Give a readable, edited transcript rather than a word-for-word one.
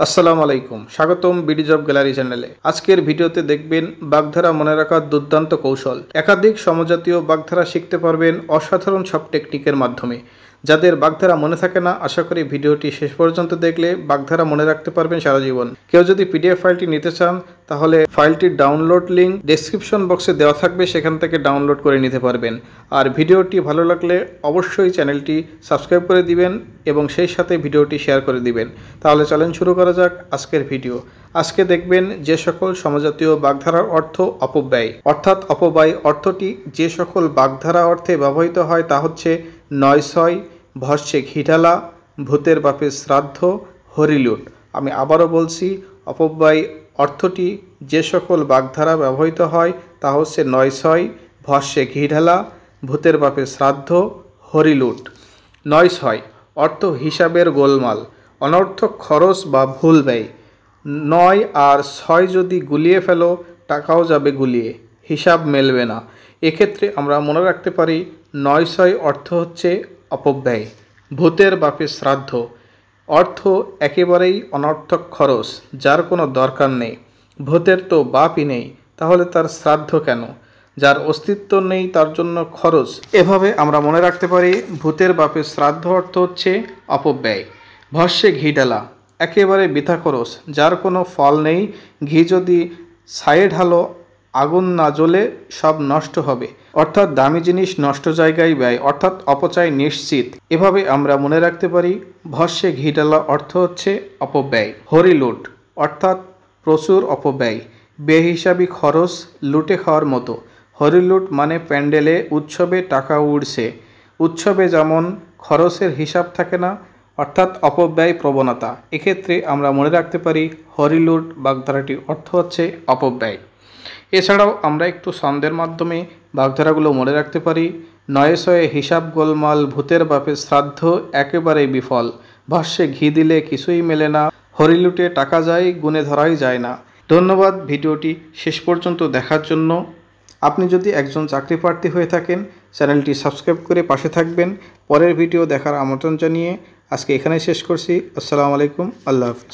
আসসালামু আলাইকুম, স্বাগতম বিডি জব গ্যালারি চ্যানেলে। আজকের ভিডিওতে দেখবেন বাগধারা মনে রাখার দুর্দান্ত কৌশল। একাধিক সমজাতীয় বাগধারা শিখতে পারবেন অসাধারণ সব টেকনিকের মাধ্যমে। যাদের বাগধারা মনে থাকে না, আশা করি ভিডিওটি শেষ পর্যন্ত দেখলে বাগধারা মনে রাখতে পারবেন সারা জীবন। কেউ যদি পিডিএফ ফাইলটি নিতে চান তাহলে ফাইলটির ডাউনলোড লিঙ্ক ডেসক্রিপশন বক্সে দেওয়া থাকবে, সেখান থেকে ডাউনলোড করে নিতে পারবেন। আর ভিডিওটি ভালো লাগলে অবশ্যই চ্যানেলটি সাবস্ক্রাইব করে দিবেন এবং সেই সাথে ভিডিওটি শেয়ার করে দিবেন। তাহলে চলেন শুরু করা যাক আজকের ভিডিও। আজকে দেখবেন যে সকল সমজাতীয় বাগধারার অর্থ অপব্যয়, অর্থাৎ অপব্যয় অর্থটি যে সকল বাগধারা অর্থে ব্যবহৃত হয় তা হচ্ছে নয়ছয়, ভস্যে ঘিঢালা, ভূতের বাপের শ্রাদ্ধ, হরিলুট। আমি আবারও বলছি, অপব্যয় অর্থটি যে সকল বাগধারা ব্যবহৃত হয় তা হচ্ছে নয়ছয়, ভস্যে ঘিঢালা, ভূতের বাপের শ্রাদ্ধ, হরিলুট। নয়ছয় অর্থ হিসাবের গোলমাল, অনর্থক খরচ বা ভুল ব্যয়। ৯ আর ৬ যদি গুলিয়ে ফেলো টাকাও যাবে গুলিয়ে, হিসাব মেলবে না। এক্ষেত্রে আমরা মনে রাখতে পারি নয়ছয় অর্থ হচ্ছে অপব্যয়। ভূতের বাপের শ্রাদ্ধ অর্থ একেবারেই অনর্থক খরচ, যার কোনো দরকার নেই। ভূতের তো বাপই নেই, তাহলে তার শ্রাদ্ধ কেন? যার অস্তিত্ব নেই তার জন্য খরচ। এভাবে আমরা মনে রাখতে পারি ভূতের বাপের শ্রাদ্ধ অর্থ হচ্ছে অপব্যয়। ভস্যে ঘিঢালা একেবারে বৃথা খরচ, যার কোনো ফল নেই। ঘি যদি ছায়ে ঢালো আগুন না জ্বলে সব নষ্ট হবে, অর্থাৎ দামি জিনিস নষ্ট জায়গায় ব্যয়, অর্থাৎ অপচয় নিশ্চিত। এভাবে আমরা মনে রাখতে পারি ভস্যে ঘিঢালা অর্থ হচ্ছে অপব্যয়। হরিলুট অর্থাৎ প্রচুর অপব্যয়, বেহিসাবি খরচ, লুটে খাওয়ার মতো। হরিলুট মানে প্যান্ডেলে উৎসবে টাকা উড়ছে। উৎসবে যেমন খরচের হিসাব থাকে না, অর্থাৎ অপব্যয় প্রবণতা। এক্ষেত্রে আমরা মনে রাখতে পারি হরিলুট বাগধারাটির অর্থ হচ্ছে অপব্যয়। এছাড়াও আমরা একটু ছন্দের মাধ্যমে বাগধারাগুলো মনে রাখতে পারি। নয়ছয়ে হিসাব গোলমাল, ভূতের বাপের শ্রাদ্ধ একেবারে বিফল, ভস্যে ঘি দিলে কিছুই মেলে না, হরিলুটে টাকা যায় গুণে ধরাই যায় না। ধন্যবাদ ভিডিওটি শেষ পর্যন্ত দেখার জন্য। আপনি যদি একজন চাকরি প্রার্থী হয়ে থাকেন, চ্যানেলটি সাবস্ক্রাইব করে পাশে থাকবেন। পরের ভিডিও দেখার আমন্ত্রণ জানিয়ে আজকে এখানেই শেষ করছি। আসসালামু আলাইকুম, আল্লাহ হাফিজ।